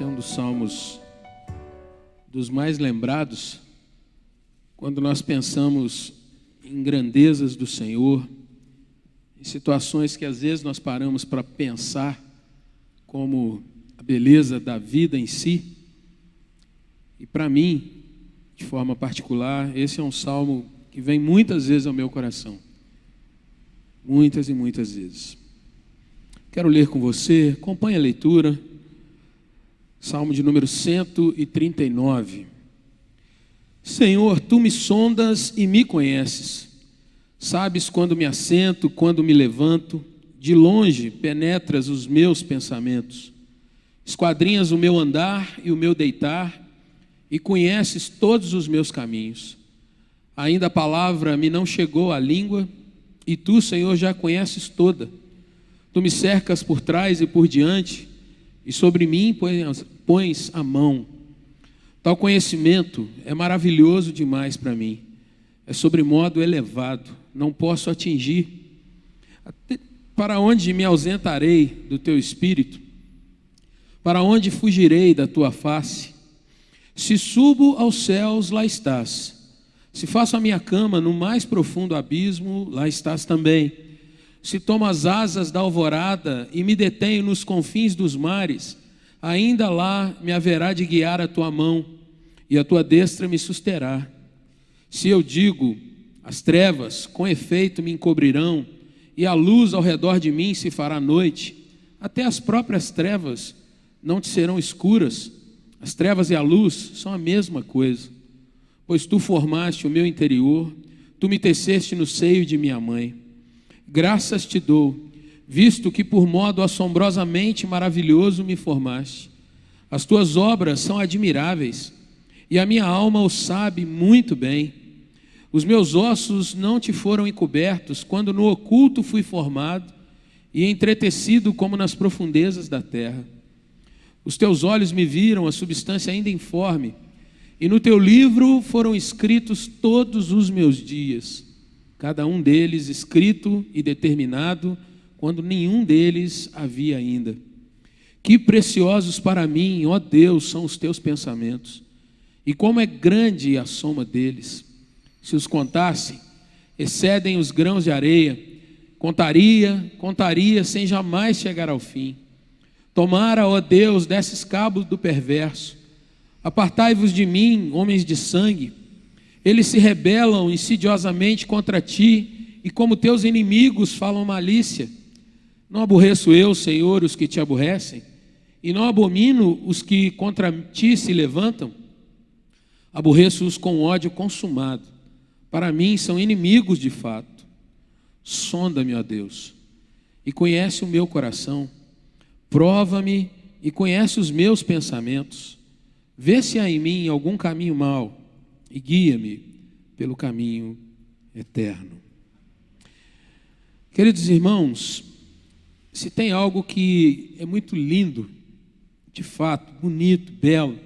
Esse é um dos salmos dos mais lembrados quando nós pensamos em grandezas do Senhor, em situações que às vezes nós paramos para pensar, como a beleza da vida em si. E para mim, de forma particular, esse é um salmo que vem muitas vezes ao meu coração. Muitas e muitas vezes. Quero ler com você, acompanhe a leitura. Salmo de número 139. Senhor, tu me sondas e me conheces. Sabes quando me assento, quando me levanto. De longe penetras os meus pensamentos. Esquadrinhas o meu andar e o meu deitar, e conheces todos os meus caminhos. Ainda a palavra me não chegou à língua, e tu, Senhor, já a conheces toda. Tu me cercas por trás e por diante, e sobre mim pões a mão. Tal conhecimento é maravilhoso demais para mim. É sobremodo elevado, não posso atingir. Para onde me ausentarei do teu espírito? Para onde fugirei da tua face? Se subo aos céus, lá estás. Se faço a minha cama no mais profundo abismo, lá estás também. Se tomo as asas da alvorada e me detenho nos confins dos mares, ainda lá me haverá de guiar a tua mão, e a tua destra me susterá. Se eu digo, as trevas com efeito me encobrirão, e a luz ao redor de mim se fará noite, até as próprias trevas não te serão escuras. As trevas e a luz são a mesma coisa. Pois tu formaste o meu interior, tu me teceste no seio de minha mãe. Graças te dou, visto que por modo assombrosamente maravilhoso me formaste. As tuas obras são admiráveis, e a minha alma o sabe muito bem. Os meus ossos não te foram encobertos, quando no oculto fui formado, e entretecido como nas profundezas da terra. Os teus olhos me viram a substância ainda informe, e no teu livro foram escritos todos os meus dias, cada um deles escrito e determinado, quando nenhum deles havia ainda. Que preciosos para mim, ó Deus, são os teus pensamentos, e como é grande a soma deles. Se os contasse, excedem os grãos de areia. Contaria sem jamais chegar ao fim. Tomara, ó Deus, desses cabos do perverso. Apartai-vos de mim, homens de sangue. Eles se rebelam insidiosamente contra ti, e como teus inimigos falam malícia. Não aborreço eu, Senhor, os que te aborrecem, e não abomino os que contra ti se levantam. Aborreço-os com ódio consumado. Para mim são inimigos de fato. Sonda-me, ó Deus, e conhece o meu coração. Prova-me e conhece os meus pensamentos. Vê se há em mim algum caminho mau e guia-me pelo caminho eterno. Queridos irmãos, se tem algo que é muito lindo, de fato, bonito, belo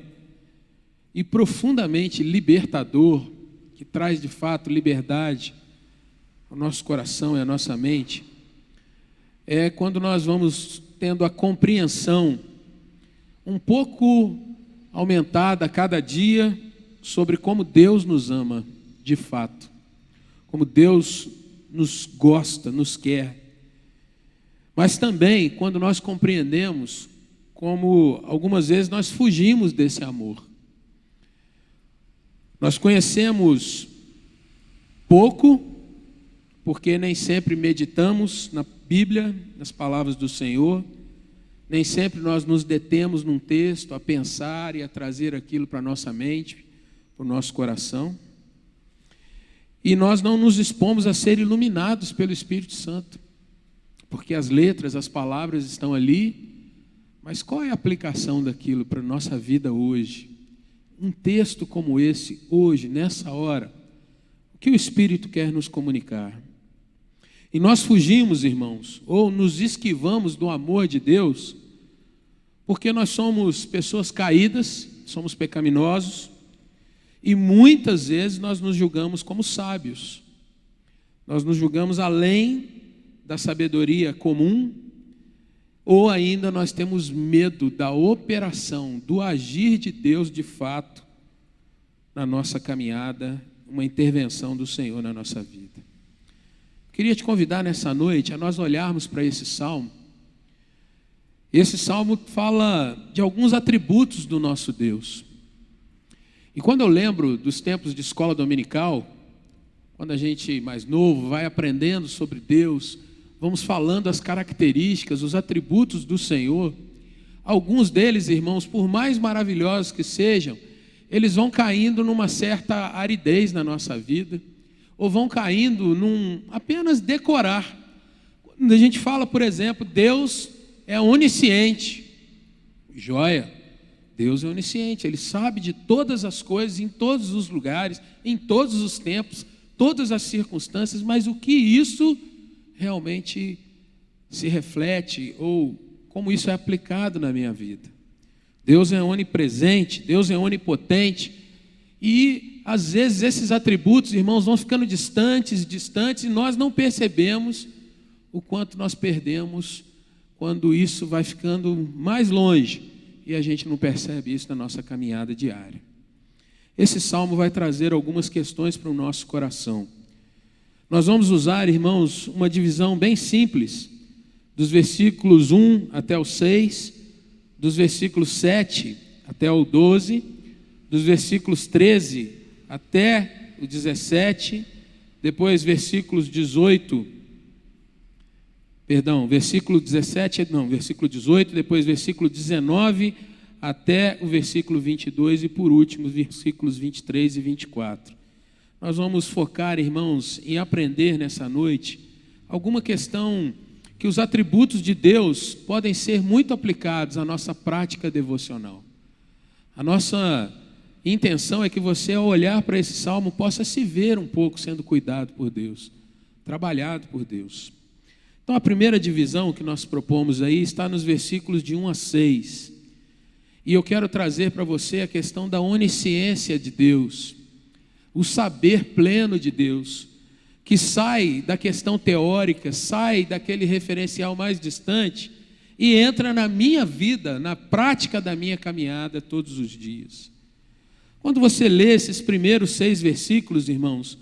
e profundamente libertador, que traz de fato liberdade ao nosso coração e à nossa mente, é quando nós vamos tendo a compreensão um pouco aumentada a cada dia sobre como Deus nos ama de fato, como Deus nos gosta, nos quer, mas também quando nós compreendemos como algumas vezes nós fugimos desse amor. Nós conhecemos pouco, porque nem sempre meditamos na Bíblia, nas palavras do Senhor, nem sempre nós nos detemos num texto a pensar e a trazer aquilo para a nossa mente, para o nosso coração, e nós não nos expomos a ser iluminados pelo Espírito Santo, porque as letras, as palavras estão ali, mas qual é a aplicação daquilo para a nossa vida hoje? Um texto como esse, hoje, nessa hora, o que o Espírito quer nos comunicar? E nós fugimos, irmãos, ou nos esquivamos do amor de Deus, porque nós somos pessoas caídas, somos pecaminosos, e muitas vezes nós nos julgamos como sábios. Nós nos julgamos além da sabedoria comum, ou ainda nós temos medo da operação, do agir de Deus de fato na nossa caminhada, uma intervenção do Senhor na nossa vida. Queria te convidar nessa noite a nós olharmos para esse salmo. Esse salmo fala de alguns atributos do nosso Deus. E quando eu lembro dos tempos de escola dominical, quando a gente mais novo vai aprendendo sobre Deus, vamos falando as características, os atributos do Senhor, alguns deles, irmãos, por mais maravilhosos que sejam, eles vão caindo numa certa aridez na nossa vida, ou vão caindo num apenas decorar. Quando a gente fala, por exemplo, Deus é onisciente, joia, Deus é onisciente, Ele sabe de todas as coisas, em todos os lugares, em todos os tempos, todas as circunstâncias, mas o que isso realmente se reflete, ou como isso é aplicado na minha vida? Deus é onipresente, Deus é onipotente, e às vezes esses atributos, irmãos, vão ficando distantes, e nós não percebemos o quanto nós perdemos quando isso vai ficando mais longe, e a gente não percebe isso na nossa caminhada diária. Esse salmo vai trazer algumas questões para o nosso coração. Nós vamos usar, irmãos, uma divisão bem simples, dos versículos 1 até o 6, dos versículos 7 até o 12, dos versículos 13 até o 17, depois versículo 18, depois versículo 19 até o versículo 22 e por último, versículos 23 e 24. Nós vamos focar, irmãos, em aprender nessa noite alguma questão que os atributos de Deus podem ser muito aplicados à nossa prática devocional. A nossa intenção é que você, ao olhar para esse salmo, possa se ver um pouco sendo cuidado por Deus, trabalhado por Deus. Então, a primeira divisão que nós propomos aí está nos versículos de 1 a 6. E eu quero trazer para você a questão da onisciência de Deus, o saber pleno de Deus, que sai da questão teórica, sai daquele referencial mais distante e entra na minha vida, na prática da minha caminhada todos os dias. Quando você lê esses primeiros 6 versículos, irmãos,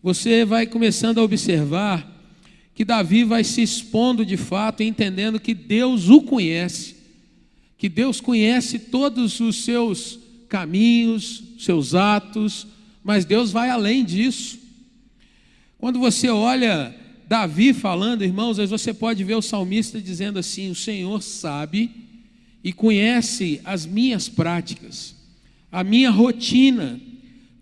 você vai começando a observar que Davi vai se expondo de fato, entendendo que Deus o conhece, que Deus conhece todos os seus caminhos, seus atos, mas Deus vai além disso. Quando você olha Davi falando, irmãos, aí você pode ver o salmista dizendo assim: o Senhor sabe e conhece as minhas práticas, a minha rotina.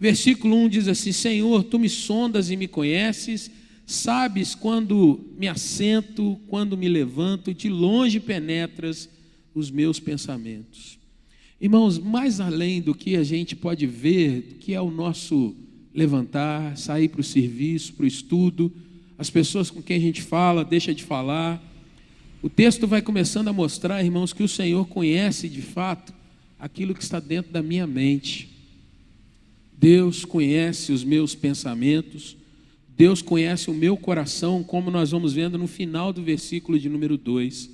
Versículo 1 diz assim: Senhor, tu me sondas e me conheces, sabes quando me assento, quando me levanto, de longe penetras os meus pensamentos. Irmãos, mais além do que a gente pode ver, do que é o nosso levantar, sair para o serviço, para o estudo, as pessoas com quem a gente fala, deixa de falar, o texto vai começando a mostrar, irmãos, que o Senhor conhece de fato aquilo que está dentro da minha mente. Deus conhece os meus pensamentos, Deus conhece o meu coração, como nós vamos vendo no final do versículo de número 2.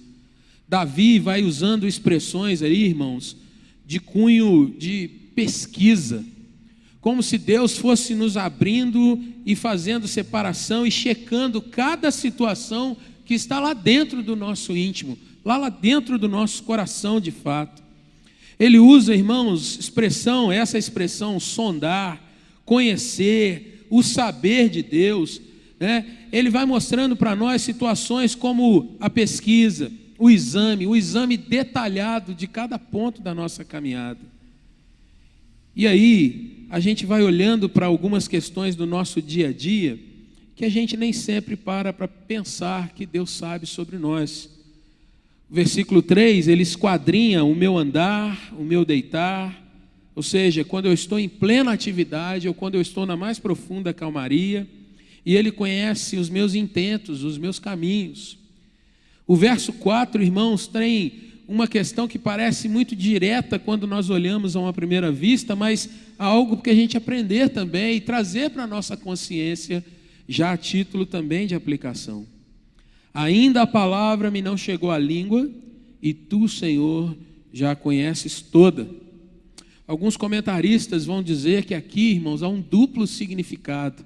Davi vai usando expressões aí, irmãos, de cunho de pesquisa, como se Deus fosse nos abrindo e fazendo separação e checando cada situação que está lá dentro do nosso íntimo, lá dentro do nosso coração de fato. Ele usa, irmãos, essa expressão sondar, conhecer, o saber de Deus, né? Ele vai mostrando para nós situações como a pesquisa, o exame detalhado de cada ponto da nossa caminhada. E aí, a gente vai olhando para algumas questões do nosso dia a dia, que a gente nem sempre para pensar que Deus sabe sobre nós. O versículo 3, ele esquadrinha o meu andar, o meu deitar, ou seja, quando eu estou em plena atividade ou quando eu estou na mais profunda calmaria, e ele conhece os meus intentos, os meus caminhos. O verso 4, irmãos, tem uma questão que parece muito direta quando nós olhamos a uma primeira vista, mas há algo que a gente aprender também e trazer para a nossa consciência, já a título também de aplicação. Ainda a palavra me não chegou à língua, e tu, Senhor, já a conheces toda. Alguns comentaristas vão dizer que aqui, irmãos, há um duplo significado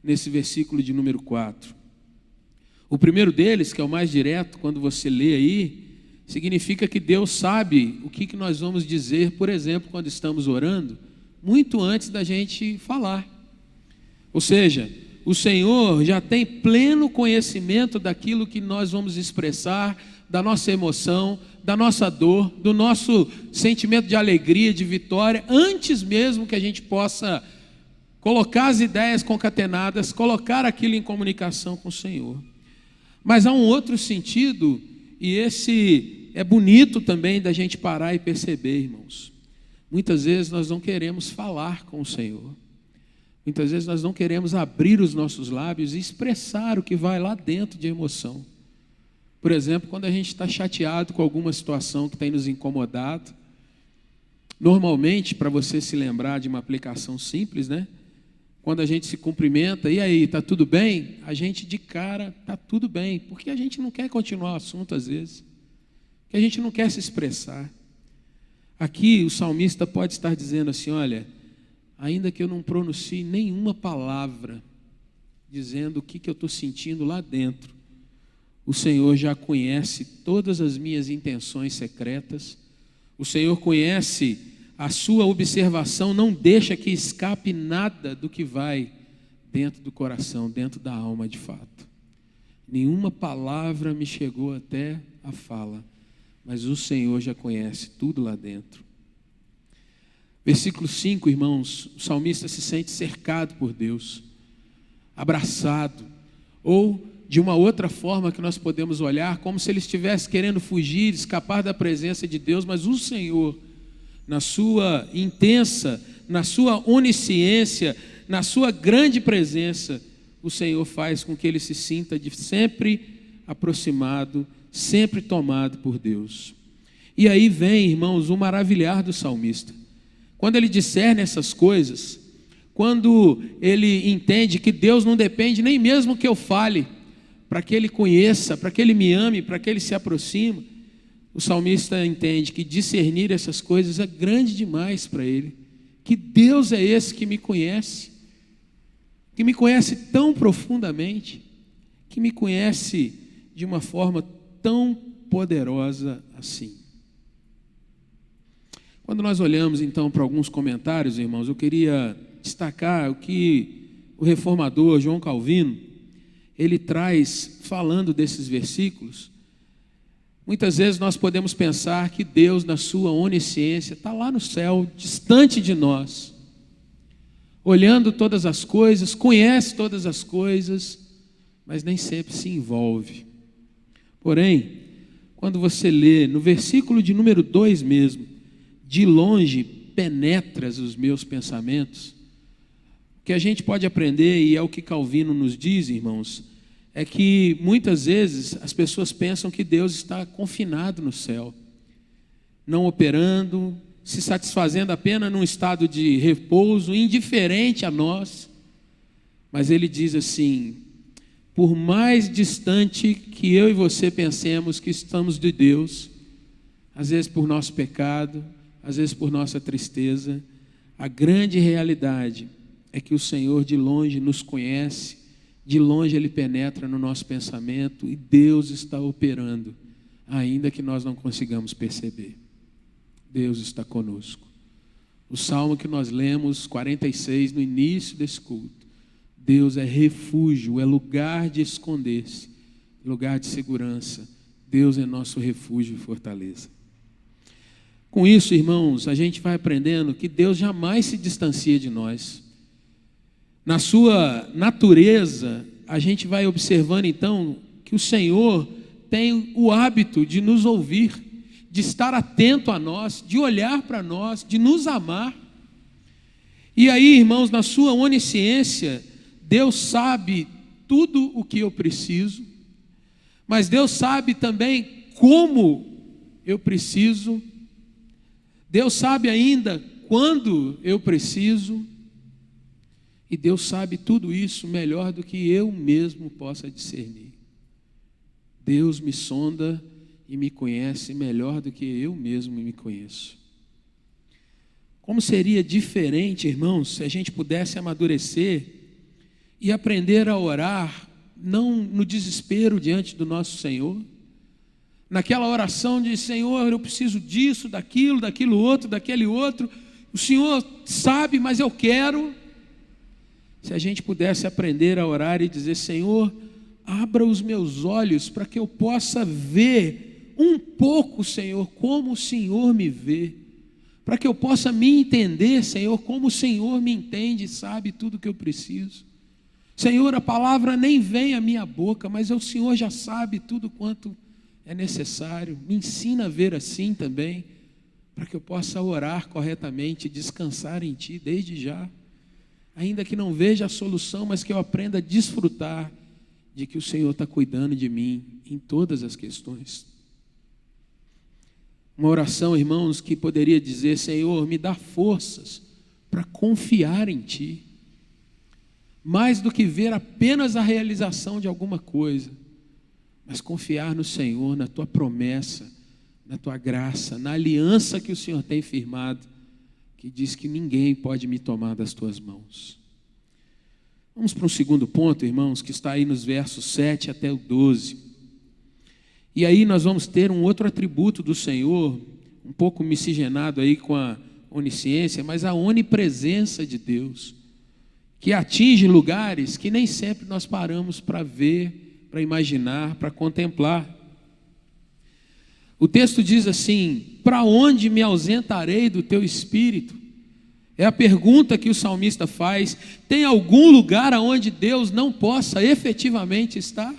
nesse versículo de número 4. O primeiro deles, que é o mais direto, quando você lê aí, significa que Deus sabe o que nós vamos dizer, por exemplo, quando estamos orando, muito antes da gente falar. Ou seja, o Senhor já tem pleno conhecimento daquilo que nós vamos expressar, da nossa emoção, da nossa dor, do nosso sentimento de alegria, de vitória, antes mesmo que a gente possa colocar as ideias concatenadas, colocar aquilo em comunicação com o Senhor. Mas há um outro sentido, e esse é bonito também da gente parar e perceber, irmãos. Muitas vezes nós não queremos falar com o Senhor. Muitas vezes nós não queremos abrir os nossos lábios e expressar o que vai lá dentro de emoção. Por exemplo, quando a gente está chateado com alguma situação que tem nos incomodado, normalmente, para você se lembrar de uma aplicação simples, né? Quando a gente se cumprimenta, e aí, está tudo bem? A gente de cara, está tudo bem, porque a gente não quer continuar o assunto às vezes, que a gente não quer se expressar. Aqui o salmista pode estar dizendo assim, olha, ainda que eu não pronuncie nenhuma palavra, dizendo o que eu estou sentindo lá dentro, o Senhor já conhece todas as minhas intenções secretas, o Senhor conhece a sua observação, não deixa que escape nada do que vai dentro do coração, dentro da alma de fato. Nenhuma palavra me chegou até a fala, mas o Senhor já conhece tudo lá dentro. Versículo 5, irmãos, o salmista se sente cercado por Deus, abraçado, ou de uma outra forma que nós podemos olhar, como se ele estivesse querendo fugir, escapar da presença de Deus, mas o Senhor, na sua intensa, na sua onisciência, na sua grande presença, o Senhor faz com que ele se sinta de sempre aproximado, sempre tomado por Deus. E aí vem, irmãos, o maravilhar do salmista. Quando ele discerne essas coisas, quando ele entende que Deus não depende nem mesmo que eu fale, para que ele conheça, para que ele me ame, para que ele se aproxime, o salmista entende que discernir essas coisas é grande demais para ele, que Deus é esse que me conhece tão profundamente, que me conhece de uma forma tão poderosa assim. Quando nós olhamos então para alguns comentários, irmãos, eu queria destacar o que o reformador João Calvino, ele traz falando desses versículos. Muitas vezes nós podemos pensar que Deus, na sua onisciência, está lá no céu, distante de nós, olhando todas as coisas, conhece todas as coisas, mas nem sempre se envolve. Porém, quando você lê no versículo de número 2 mesmo, de longe penetras os meus pensamentos, o que a gente pode aprender, e é o que Calvino nos diz, irmãos, é que muitas vezes as pessoas pensam que Deus está confinado no céu, não operando, se satisfazendo apenas num estado de repouso, indiferente a nós. Mas ele diz assim, por mais distante que eu e você pensemos que estamos de Deus, às vezes por nosso pecado, às vezes por nossa tristeza, a grande realidade é que o Senhor de longe nos conhece, de longe Ele penetra no nosso pensamento e Deus está operando, ainda que nós não consigamos perceber. Deus está conosco. O salmo que nós lemos, 46, no início desse culto, Deus é refúgio, é lugar de esconder-se, lugar de segurança. Deus é nosso refúgio e fortaleza. Com isso, irmãos, a gente vai aprendendo que Deus jamais se distancia de nós. Na sua natureza, a gente vai observando então que o Senhor tem o hábito de nos ouvir, de estar atento a nós, de olhar para nós, de nos amar. E aí, irmãos, na sua onisciência, Deus sabe tudo o que eu preciso, mas Deus sabe também como eu preciso, Deus sabe ainda quando eu preciso, e Deus sabe tudo isso melhor do que eu mesmo possa discernir. Deus me sonda e me conhece melhor do que eu mesmo me conheço. Como seria diferente, irmãos, se a gente pudesse amadurecer e aprender a orar, não no desespero diante do nosso Senhor, naquela oração de Senhor, eu preciso disso, daquilo outro, daquele outro, o Senhor sabe, mas eu quero. Se a gente pudesse aprender a orar e dizer, Senhor, abra os meus olhos para que eu possa ver um pouco, Senhor, como o Senhor me vê, para que eu possa me entender, Senhor, como o Senhor me entende e sabe tudo que eu preciso. Senhor, a palavra nem vem à minha boca, mas o Senhor já sabe tudo quanto é necessário. Me ensina a ver assim também, para que eu possa orar corretamente, descansar em Ti desde já. Ainda que não veja a solução, mas que eu aprenda a desfrutar de que o Senhor está cuidando de mim em todas as questões. Uma oração, irmãos, que poderia dizer, Senhor, me dá forças para confiar em Ti, mais do que ver apenas a realização de alguma coisa, mas confiar no Senhor, na Tua promessa, na Tua graça, na aliança que o Senhor tem firmado, que diz que ninguém pode me tomar das Tuas mãos. Vamos para um segundo ponto, irmãos, que está aí nos versos 7 até o 12. E aí nós vamos ter um outro atributo do Senhor, um pouco miscigenado aí com a onisciência, mas a onipresença de Deus, que atinge lugares que nem sempre nós paramos para ver, para imaginar, para contemplar. O texto diz assim, para onde me ausentarei do teu espírito? É a pergunta que o salmista faz. Tem algum lugar aonde Deus não possa efetivamente estar?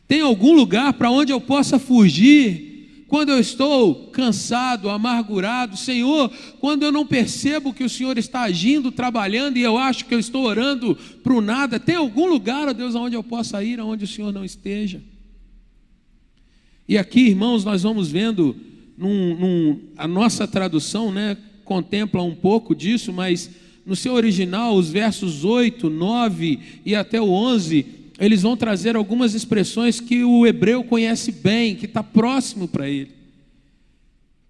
Tem algum lugar para onde eu possa fugir quando eu estou cansado, amargurado? Senhor, quando eu não percebo que o Senhor está agindo, trabalhando, e eu acho que eu estou orando para o nada, tem algum lugar, ó Deus, aonde eu possa ir, aonde o Senhor não esteja? E aqui, irmãos, nós vamos vendo, a nossa tradução, né, contempla um pouco disso, mas no seu original, os versos 8, 9 e até o 11, eles vão trazer algumas expressões que o hebreu conhece bem, que está próximo para ele,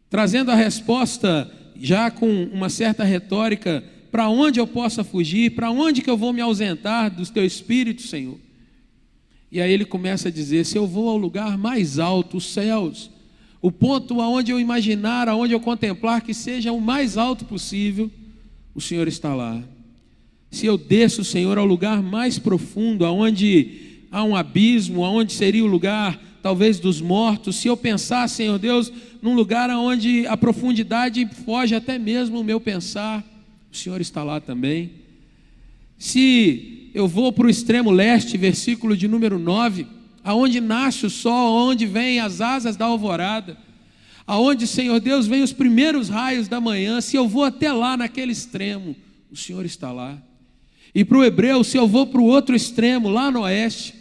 trazendo a resposta já com uma certa retórica, para onde eu possa fugir, para onde que eu vou me ausentar do teu espírito, Senhor? E aí ele começa a dizer, se eu vou ao lugar mais alto, os céus, o ponto aonde eu imaginar, aonde eu contemplar que seja o mais alto possível, o Senhor está lá. Se eu desço, Senhor, ao lugar mais profundo, aonde há um abismo, aonde seria o lugar talvez dos mortos, se eu pensar, Senhor Deus, num lugar aonde a profundidade foge até mesmo o meu pensar, o Senhor está lá também. Se eu vou para o extremo leste, versículo de número 9, aonde nasce o sol, aonde vêm as asas da alvorada, aonde, Senhor Deus, vêm os primeiros raios da manhã, se eu vou até lá naquele extremo, o Senhor está lá. E para o hebreu, se eu vou para o outro extremo, lá no oeste,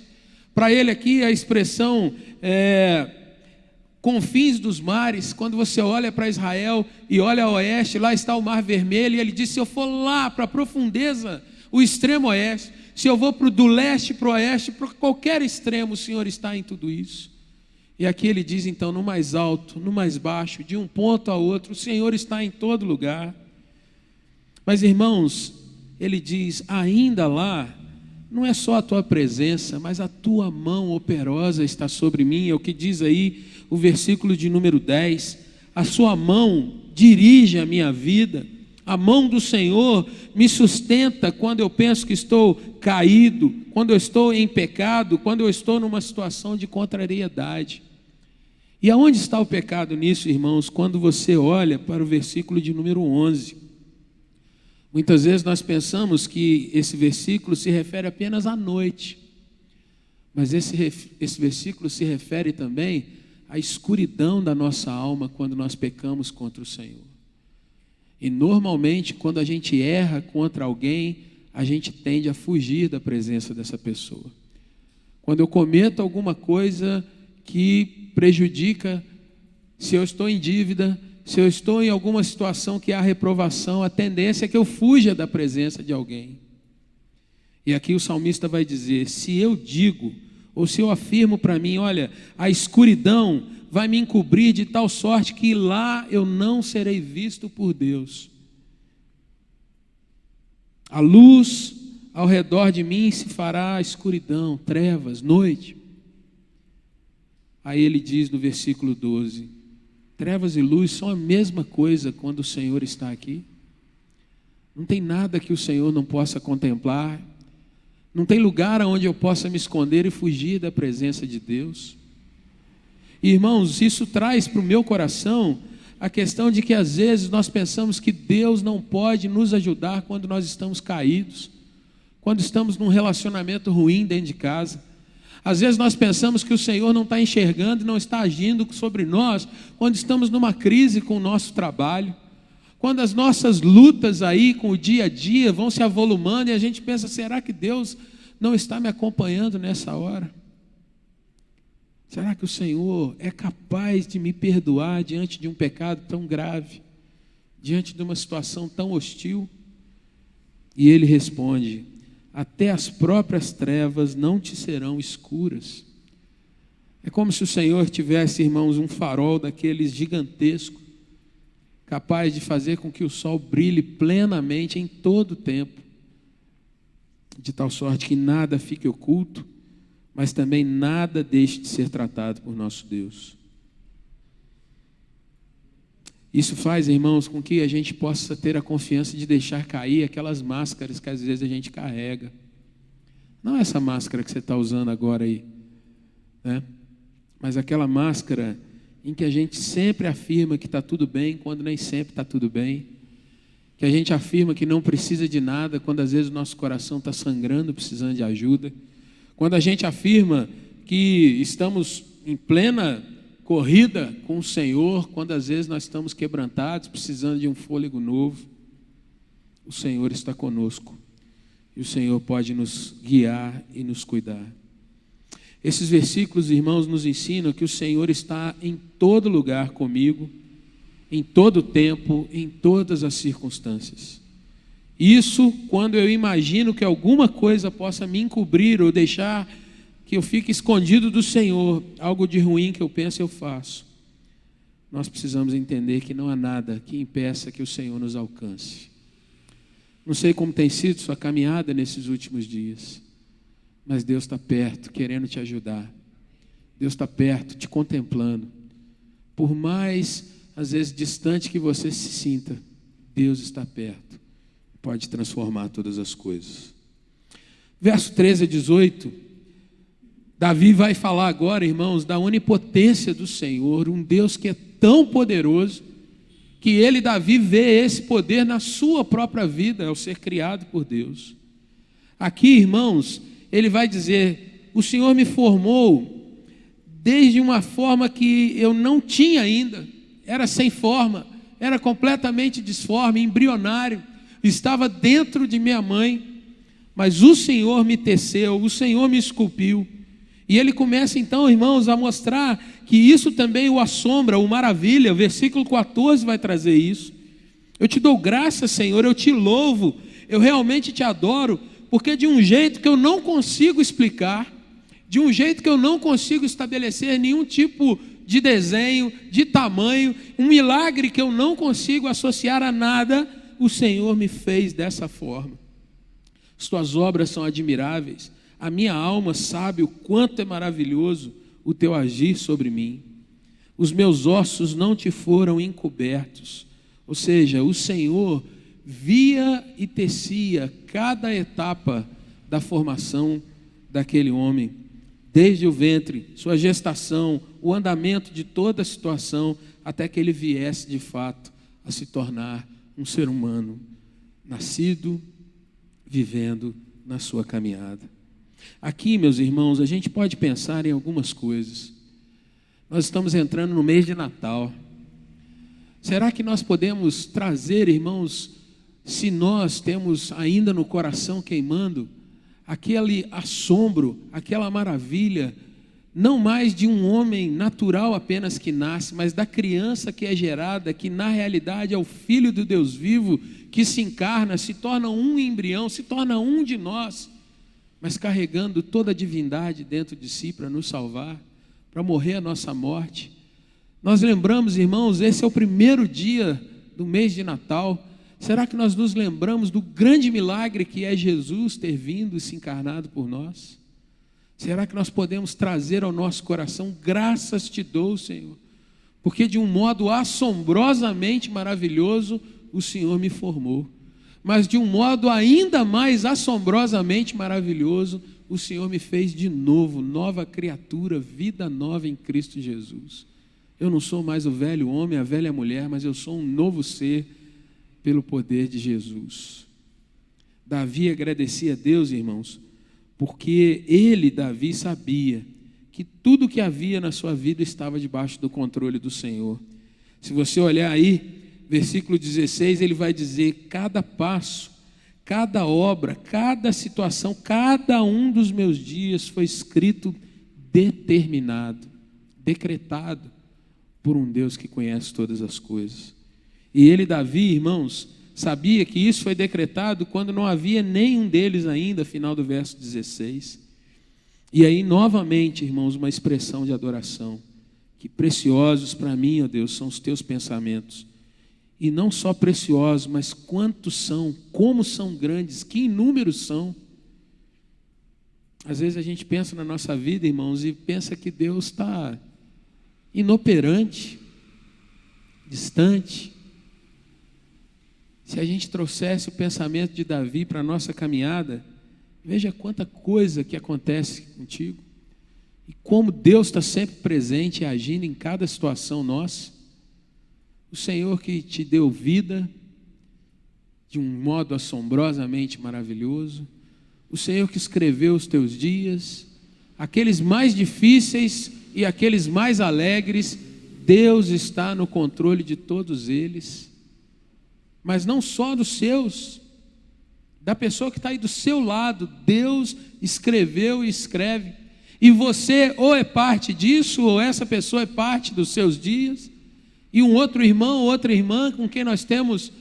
para ele aqui a expressão confins dos mares, quando você olha para Israel e olha ao oeste, lá está o Mar Vermelho, e ele diz, se eu for lá para a profundeza, o extremo oeste, se eu vou do leste para o oeste, para qualquer extremo, o Senhor está em tudo isso. E aqui ele diz então, no mais alto, no mais baixo, de um ponto a outro, o Senhor está em todo lugar. Mas irmãos, ele diz, ainda lá, não é só a tua presença, mas a tua mão operosa está sobre mim, é o que diz aí o versículo de número 10, a sua mão dirige a minha vida, a mão do Senhor me sustenta quando eu penso que estou caído, quando eu estou em pecado, quando eu estou numa situação de contrariedade. E aonde está o pecado nisso, irmãos? Quando você olha para o versículo de número 11. Muitas vezes nós pensamos que esse versículo se refere apenas à noite, mas esse versículo se refere também à escuridão da nossa alma quando nós pecamos contra o Senhor. E normalmente, quando a gente erra contra alguém, a gente tende a fugir da presença dessa pessoa. Quando eu cometo alguma coisa que prejudica, se eu estou em dívida, se eu estou em alguma situação que há reprovação, a tendência é que eu fuja da presença de alguém. E aqui o salmista vai dizer, se eu digo, ou se eu afirmo para mim, olha, a escuridão vai me encobrir de tal sorte que lá eu não serei visto por Deus. A luz ao redor de mim se fará escuridão, trevas, noite. Aí ele diz no versículo 12, trevas e luz são a mesma coisa quando o Senhor está aqui. Não tem nada que o Senhor não possa contemplar. Não tem lugar onde eu possa me esconder e fugir da presença de Deus. Irmãos, isso traz para o meu coração a questão de que às vezes nós pensamos que Deus não pode nos ajudar quando nós estamos caídos, quando estamos num relacionamento ruim dentro de casa. Às vezes nós pensamos que o Senhor não está enxergando, não está agindo sobre nós quando estamos numa crise com o nosso trabalho, quando as nossas lutas aí com o dia a dia vão se avolumando e a gente pensa, será que Deus não está me acompanhando nessa hora? Será que o Senhor é capaz de me perdoar diante de um pecado tão grave, diante de uma situação tão hostil? E ele responde, até as próprias trevas não te serão escuras. É como se o Senhor tivesse, irmãos, um farol daqueles gigantesco, capaz de fazer com que o sol brilhe plenamente em todo o tempo, de tal sorte que nada fique oculto, mas também nada deixe de ser tratado por nosso Deus. Isso faz, irmãos, com que a gente possa ter a confiança de deixar cair aquelas máscaras que às vezes a gente carrega. Não essa máscara que você está usando agora aí, né? Mas aquela máscara em que a gente sempre afirma que está tudo bem, quando nem sempre está tudo bem. Que a gente afirma que não precisa de nada, quando às vezes o nosso coração está sangrando, precisando de ajuda. Quando a gente afirma que estamos em plena corrida com o Senhor, quando às vezes nós estamos quebrantados, precisando de um fôlego novo, o Senhor está conosco. E o Senhor pode nos guiar e nos cuidar. Esses versículos, irmãos, nos ensinam que o Senhor está em todo lugar comigo, em todo tempo, em todas as circunstâncias. Isso quando eu imagino que alguma coisa possa me encobrir ou deixar que eu fique escondido do Senhor, algo de ruim que eu penso eu faço. Nós precisamos entender que não há nada que impeça que o Senhor nos alcance. Não sei como tem sido sua caminhada nesses últimos dias, mas Deus está perto, querendo te ajudar. Deus está perto, te contemplando. Por mais, às vezes, distante que você se sinta, Deus está perto. Pode transformar todas as coisas. Verso 13 a 18, Davi vai falar agora, irmãos, da onipotência do Senhor, um Deus que é tão poderoso, que ele, Davi, vê esse poder na sua própria vida, ao ser criado por Deus. Aqui, irmãos, ele vai dizer, o Senhor me formou desde uma forma que eu não tinha ainda, era sem forma, era completamente disforme, embrionário, estava dentro de minha mãe, mas o Senhor me teceu, o Senhor me esculpiu. E ele começa então, irmãos, a mostrar que isso também o assombra, o maravilha. O versículo 14 vai trazer isso. Eu te dou graça, Senhor, eu te louvo, eu realmente te adoro, porque de um jeito que eu não consigo explicar, de um jeito que eu não consigo estabelecer nenhum tipo de desenho, de tamanho, um milagre que eu não consigo associar a nada, o Senhor me fez dessa forma. As tuas obras são admiráveis, a minha alma sabe o quanto é maravilhoso o teu agir sobre mim. Os meus ossos não te foram encobertos, ou seja, o Senhor via e tecia cada etapa da formação daquele homem, desde o ventre, sua gestação, o andamento de toda a situação, até que ele viesse de fato a se tornar um ser humano, nascido, vivendo na sua caminhada. Aqui, meus irmãos, a gente pode pensar em algumas coisas. Nós estamos entrando no mês de Natal. Será que nós podemos trazer, irmãos, se nós temos ainda no coração queimando, aquele assombro, aquela maravilha, não mais de um homem natural apenas que nasce, mas da criança que é gerada, que na realidade é o Filho do Deus vivo, que se encarna, se torna um embrião, se torna um de nós. mas carregando toda a divindade dentro de si para nos salvar, para morrer a nossa morte. Nós lembramos, irmãos, esse é o primeiro dia do mês de Natal. Será que nós nos lembramos do grande milagre que é Jesus ter vindo e se encarnado por nós? Será que nós podemos trazer ao nosso coração: graças te dou, Senhor, porque de um modo assombrosamente maravilhoso o Senhor me formou, mas de um modo ainda mais assombrosamente maravilhoso o Senhor me fez de novo, nova criatura, vida nova em Cristo Jesus. Eu não sou mais o velho homem, a velha mulher, mas eu sou um novo ser pelo poder de Jesus. Davi agradecia a Deus, irmãos, porque ele, Davi, sabia que tudo o que havia na sua vida estava debaixo do controle do Senhor. Se você olhar aí, versículo 16, ele vai dizer: cada passo, cada obra, cada situação, cada um dos meus dias foi escrito, determinado, decretado por um Deus que conhece todas as coisas. E ele, Davi, irmãos, sabia que isso foi decretado quando não havia nenhum deles ainda, final do verso 16. E aí, novamente, irmãos, uma expressão de adoração: que preciosos para mim, ó Deus, são os teus pensamentos. E não só preciosos, mas quantos são, como são grandes, que inúmeros são. Às vezes a gente pensa na nossa vida, irmãos, e pensa que Deus está inoperante, distante. Se a gente trouxesse o pensamento de Davi para a nossa caminhada, veja quanta coisa que acontece contigo, e como Deus está sempre presente e agindo em cada situação nossa. O Senhor que te deu vida de um modo assombrosamente maravilhoso, o Senhor que escreveu os teus dias, aqueles mais difíceis e aqueles mais alegres, Deus está no controle de todos eles, mas não só dos seus, da pessoa que está aí do seu lado. Deus escreveu e escreve, e você ou é parte disso, ou essa pessoa é parte dos seus dias, e um outro irmão, outra irmã com quem nós temos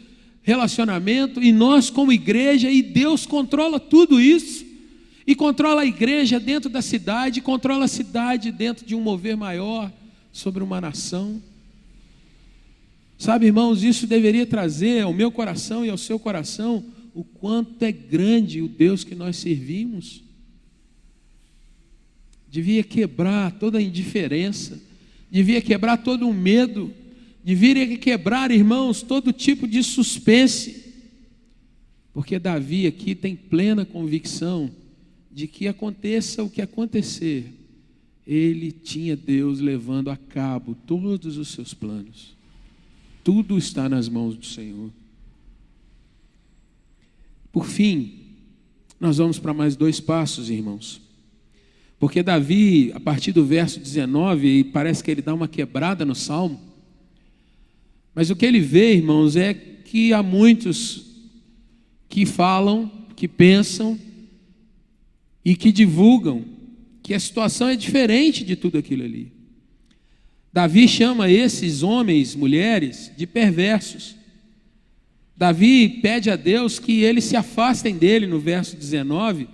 relacionamento, e nós como igreja, e Deus controla tudo isso, e controla a igreja dentro da cidade, controla a cidade dentro de um mover maior sobre uma nação. Sabe, irmãos, isso deveria trazer ao meu coração e ao seu coração o quanto é grande o Deus que nós servimos. Devia quebrar toda a indiferença, devia quebrar todo o medo, devia quebrar, irmãos, todo tipo de suspense, porque Davi aqui tem plena convicção de que aconteça o que acontecer, ele tinha Deus levando a cabo todos os seus planos. Tudo está nas mãos do Senhor. Por fim, nós vamos para mais 2 passos, irmãos. Porque Davi, a partir do verso 19, parece que ele dá uma quebrada no salmo. Mas o que ele vê, irmãos, é que há muitos que falam, que pensam e que divulgam que a situação é diferente de tudo aquilo ali. Davi chama esses homens, mulheres, de perversos. Davi pede a Deus que eles se afastem dele no verso 19,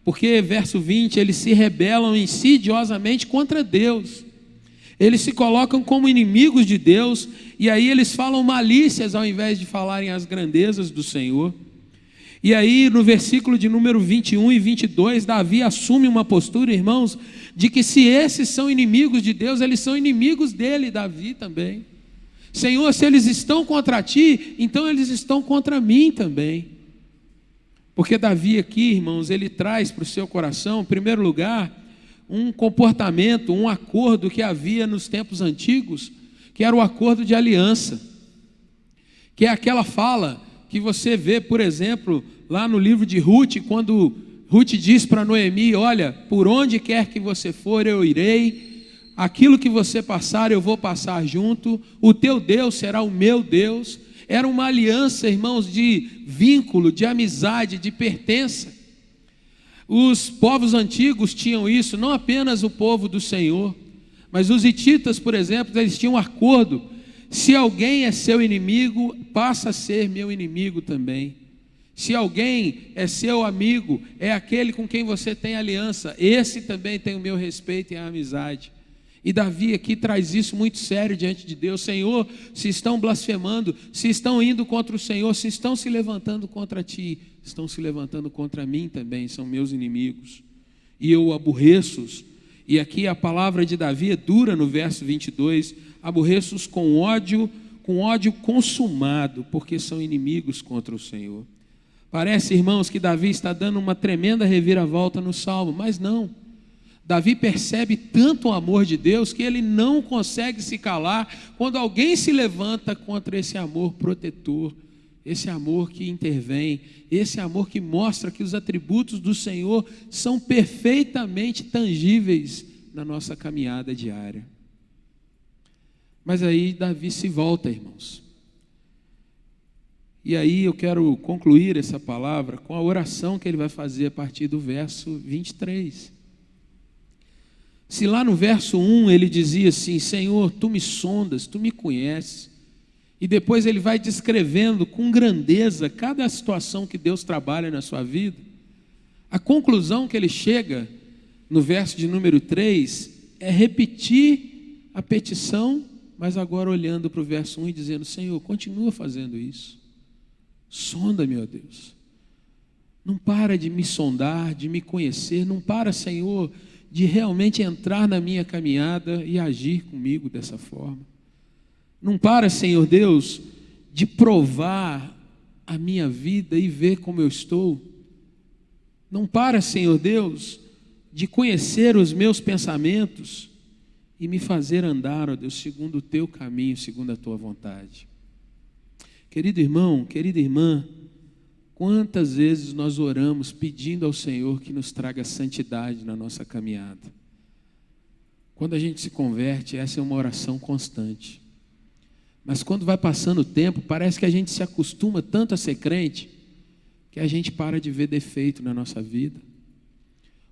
porque verso 20, eles se rebelam insidiosamente contra Deus. Eles se colocam como inimigos de Deus, e aí eles falam malícias ao invés de falarem as grandezas do Senhor. E aí no versículo de número 21 e 22, Davi assume uma postura, irmãos, de que se esses são inimigos de Deus, eles são inimigos dele, Davi também. Senhor, se eles estão contra ti, então eles estão contra mim também. Porque Davi aqui, irmãos, ele traz para o seu coração, em primeiro lugar, um comportamento, um acordo que havia nos tempos antigos, que era o acordo de aliança, que é aquela fala que você vê, por exemplo, lá no livro de Ruth, quando Ruth diz para Noemi: olha, por onde quer que você for eu irei, aquilo que você passar eu vou passar junto, o teu Deus será o meu Deus. Era uma aliança, irmãos, de vínculo, de amizade, de pertença. Os povos antigos tinham isso, não apenas o povo do Senhor, mas os hititas, por exemplo, eles tinham um acordo: se alguém é seu inimigo, passa a ser meu inimigo também. Se alguém é seu amigo, é aquele com quem você tem aliança. Esse também tem o meu respeito e a amizade. E Davi aqui traz isso muito sério diante de Deus. Senhor, se estão blasfemando, se estão indo contra o Senhor, se estão se levantando contra ti, estão se levantando contra mim também, são meus inimigos. E eu aborreço-os. E aqui a palavra de Davi é dura no verso 22, aborreço-os com ódio consumado, porque são inimigos contra o Senhor. Parece, irmãos, que Davi está dando uma tremenda reviravolta no Salmo, mas não. Davi percebe tanto o amor de Deus que ele não consegue se calar quando alguém se levanta contra esse amor protetor, esse amor que intervém, esse amor que mostra que os atributos do Senhor são perfeitamente tangíveis na nossa caminhada diária. Mas aí Davi se volta, irmãos. E aí eu quero concluir essa palavra com a oração que ele vai fazer a partir do verso 23. Se lá no verso 1 ele dizia assim: Senhor, tu me sondas, tu me conheces. E depois ele vai descrevendo com grandeza cada situação que Deus trabalha na sua vida. A conclusão que ele chega no verso de número 3 é repetir a petição, mas agora olhando para o verso 1 e dizendo: Senhor, continua fazendo isso. Sonda-me, ó Deus. Não para de me sondar, de me conhecer. Não para, Senhor, de realmente entrar na minha caminhada e agir comigo dessa forma. Não para, Senhor Deus, de provar a minha vida e ver como eu estou. Não para, Senhor Deus, de conhecer os meus pensamentos e me fazer andar, ó Deus, segundo o teu caminho, segundo a tua vontade. Querido irmão, querida irmã, quantas vezes nós oramos pedindo ao Senhor que nos traga santidade na nossa caminhada? Quando a gente se converte, essa é uma oração constante. Mas quando vai passando o tempo, parece que a gente se acostuma tanto a ser crente, que a gente para de ver defeito na nossa vida.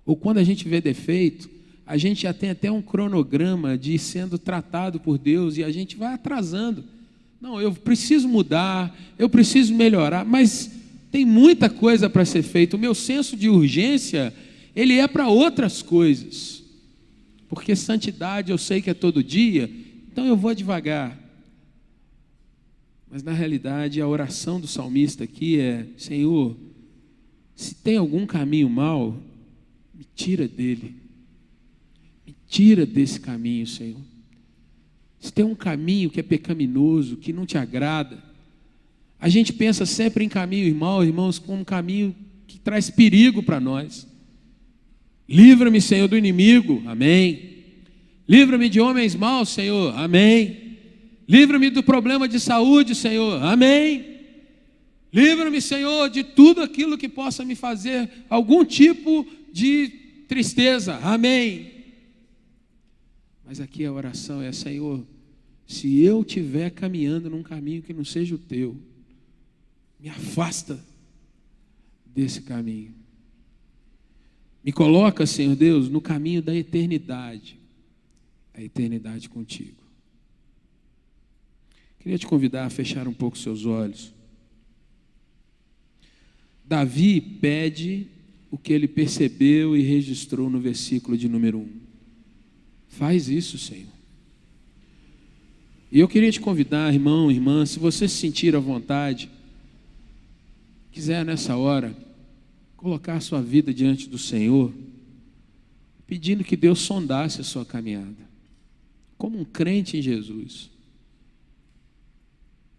Ou quando a gente vê defeito, a gente já tem até um cronograma de ir sendo tratado por Deus e a gente vai atrasando. Não, eu preciso mudar, eu preciso melhorar, mas tem muita coisa para ser feita. O meu senso de urgência, ele é para outras coisas. Porque santidade eu sei que é todo dia, então eu vou devagar. Mas na realidade a oração do salmista aqui é: Senhor, se tem algum caminho mau, me tira dele. Me tira desse caminho, Senhor. Se tem um caminho que é pecaminoso, que não te agrada, a gente pensa sempre em caminho mau, irmãos, como um caminho que traz perigo para nós. Livra-me, Senhor, do inimigo, amém. Livra-me de homens maus, Senhor, amém. Livra-me do problema de saúde, Senhor, amém. Livra-me, Senhor, de tudo aquilo que possa me fazer algum tipo de tristeza, amém. Mas aqui a oração é: Senhor, se eu estiver caminhando num caminho que não seja o teu, me afasta desse caminho. Me coloca, Senhor Deus, no caminho da eternidade, a eternidade contigo. Queria te convidar a fechar um pouco seus olhos. Davi pede o que ele percebeu e registrou no versículo de número 1. Faz isso, Senhor. E eu queria te convidar, irmão, irmã, se você se sentir à vontade, quiser nessa hora colocar a sua vida diante do Senhor, pedindo que Deus sondasse a sua caminhada, como um crente em Jesus.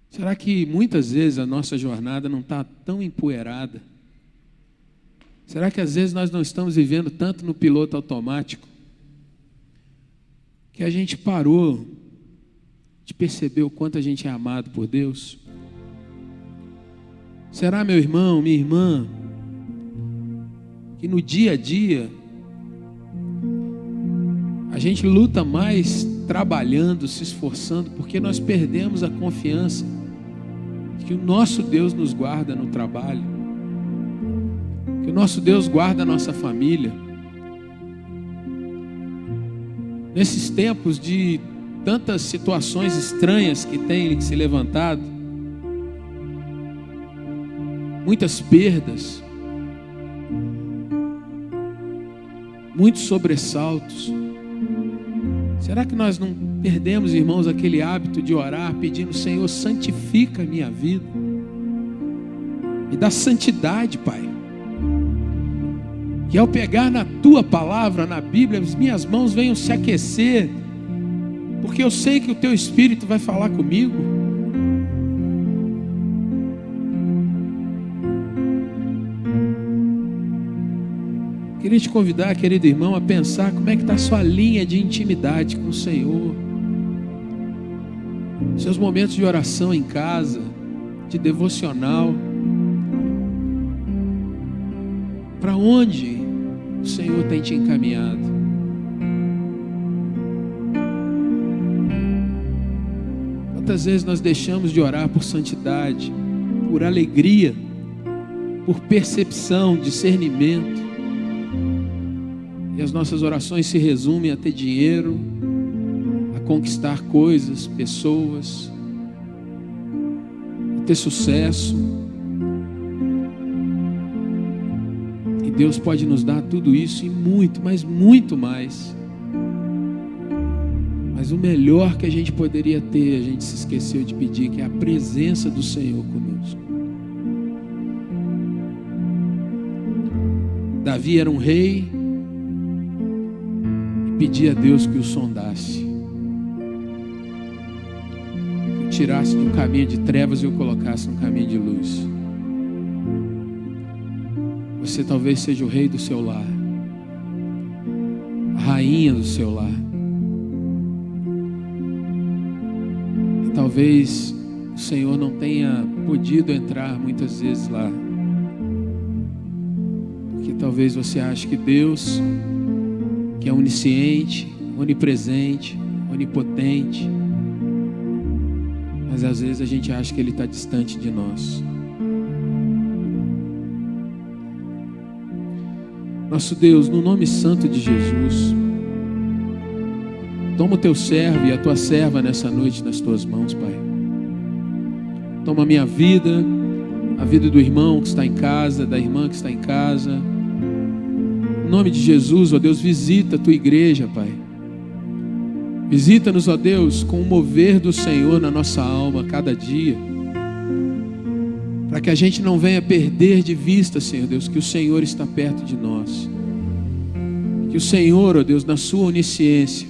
Será que muitas vezes a nossa jornada não está tão empoeirada? Será que às vezes nós não estamos vivendo tanto no piloto automático, que a gente parou de perceber o quanto a gente é amado por Deus? Será, meu irmão, minha irmã, que no dia a dia a gente luta mais trabalhando, se esforçando, porque nós perdemos a confiança de que o nosso Deus nos guarda no trabalho, que o nosso Deus guarda a nossa família. Nesses tempos de tantas situações estranhas que têm se levantado, muitas perdas, muitos sobressaltos. Será que nós não perdemos, irmãos, aquele hábito de orar pedindo: Senhor, santifica a minha vida, me dá santidade, Pai? Que ao pegar na Tua palavra, na Bíblia, as minhas mãos venham se aquecer, porque eu sei que o Teu Espírito vai falar comigo. Queria te convidar, querido irmão, a pensar como é que está a sua linha de intimidade com o Senhor. Seus momentos de oração em casa, de devocional. Para onde o Senhor tem te encaminhado? Quantas vezes nós deixamos de orar por santidade, por alegria, por percepção, discernimento, e as nossas orações se resumem a ter dinheiro, a conquistar coisas, pessoas, a ter sucesso. E Deus pode nos dar tudo isso e muito, mas muito mais. Mas o melhor que a gente poderia ter, a gente se esqueceu de pedir, que é a presença do Senhor conosco. Davi era um rei e pedia a Deus que o sondasse, que o tirasse de um caminho de trevas e o colocasse num caminho de luz. Você talvez seja o rei do seu lar, a rainha do seu lar. E talvez o Senhor não tenha podido entrar muitas vezes lá, porque talvez você ache que Deus, que é onisciente, onipresente, onipotente, mas às vezes a gente acha que Ele está distante de nós. Nosso Deus, no nome santo de Jesus, toma o teu servo e a tua serva nessa noite nas tuas mãos, Pai. Toma a minha vida, a vida do irmão que está em casa, da irmã que está em casa. Em nome de Jesus, ó Deus, visita a tua igreja, Pai. Visita-nos, ó Deus, com o mover do Senhor na nossa alma cada dia, para que a gente não venha perder de vista, Senhor Deus, que o Senhor está perto de nós. Que o Senhor, ó Deus, na sua onisciência,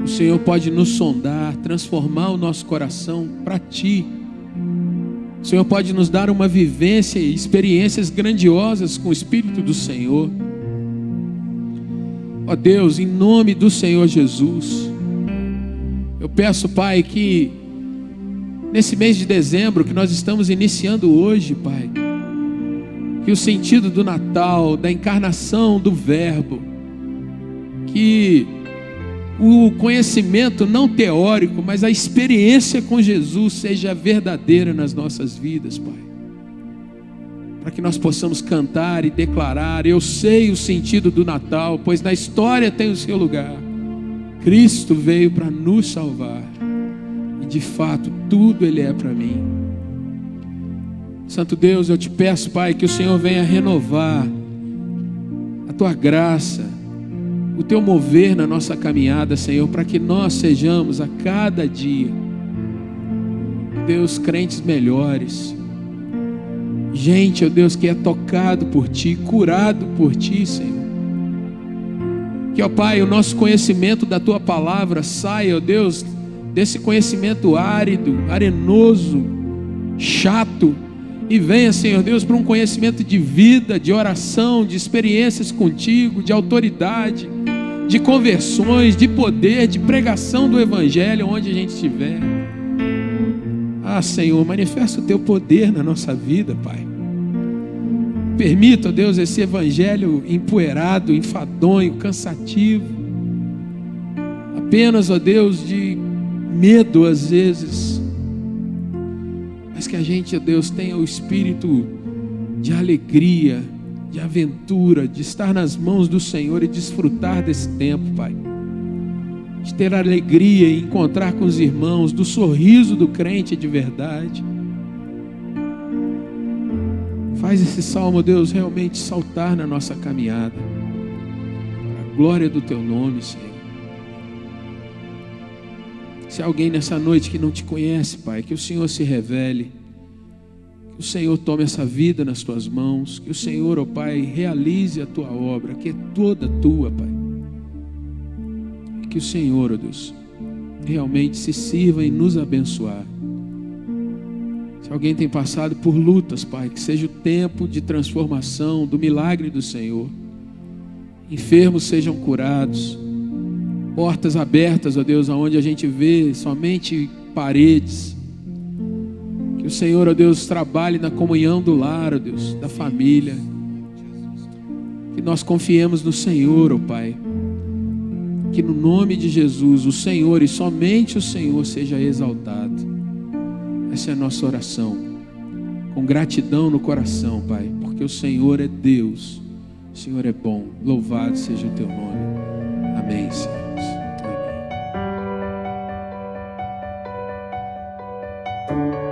o Senhor pode nos sondar, transformar o nosso coração para Ti. O Senhor pode nos dar uma vivência e experiências grandiosas com o Espírito do Senhor. Ó Deus, em nome do Senhor Jesus, eu peço, Pai, que nesse mês de dezembro que nós estamos iniciando hoje, Pai, que o sentido do Natal, da encarnação do Verbo, que o conhecimento não teórico, mas a experiência com Jesus seja verdadeira nas nossas vidas, Pai. Para que nós possamos cantar e declarar: eu sei o sentido do Natal, pois na história tem o seu lugar. Cristo veio para nos salvar. E de fato, tudo Ele é para mim. Santo Deus, eu te peço, Pai, que o Senhor venha renovar a Tua graça, o Teu mover na nossa caminhada, Senhor, para que nós sejamos a cada dia, Deus, crentes melhores. Gente, ó Deus, que é tocado por Ti, curado por Ti, Senhor. Que, ó Pai, o nosso conhecimento da Tua palavra saia, ó Deus, desse conhecimento árido, arenoso, chato, e venha, Senhor Deus, para um conhecimento de vida, de oração, de experiências contigo, de autoridade, de conversões, de poder, de pregação do Evangelho onde a gente estiver. Ah, Senhor, manifesta o Teu poder na nossa vida, Pai. Permita, ó Deus, esse Evangelho empoeirado, enfadonho, cansativo, apenas, ó Deus, de medo às vezes, mas que a gente, ó Deus, tenha o espírito de alegria, de aventura, de estar nas mãos do Senhor e desfrutar desse tempo, Pai. De ter alegria e encontrar com os irmãos, do sorriso do crente de verdade. Faz esse salmo, Deus, realmente saltar na nossa caminhada. A glória do teu nome, Senhor. Se há alguém nessa noite que não te conhece, Pai, que o Senhor se revele. Que o Senhor tome essa vida nas tuas mãos. Que o Senhor, ó Pai, realize a tua obra, que é toda tua, Pai. E que o Senhor, ó Deus, realmente se sirva em nos abençoar. Se alguém tem passado por lutas, Pai, que seja o tempo de transformação, do milagre do Senhor. Enfermos sejam curados. Portas abertas, ó Deus, aonde a gente vê somente paredes. Que o Senhor, ó Deus, trabalhe na comunhão do lar, ó Deus, da família. Que nós confiemos no Senhor, ó Pai. Que no nome de Jesus, o Senhor e somente o Senhor seja exaltado. Essa é a nossa oração. Com gratidão no coração, Pai. Porque o Senhor é Deus. O Senhor é bom. Louvado seja o teu nome. Amém, Senhor. Amém.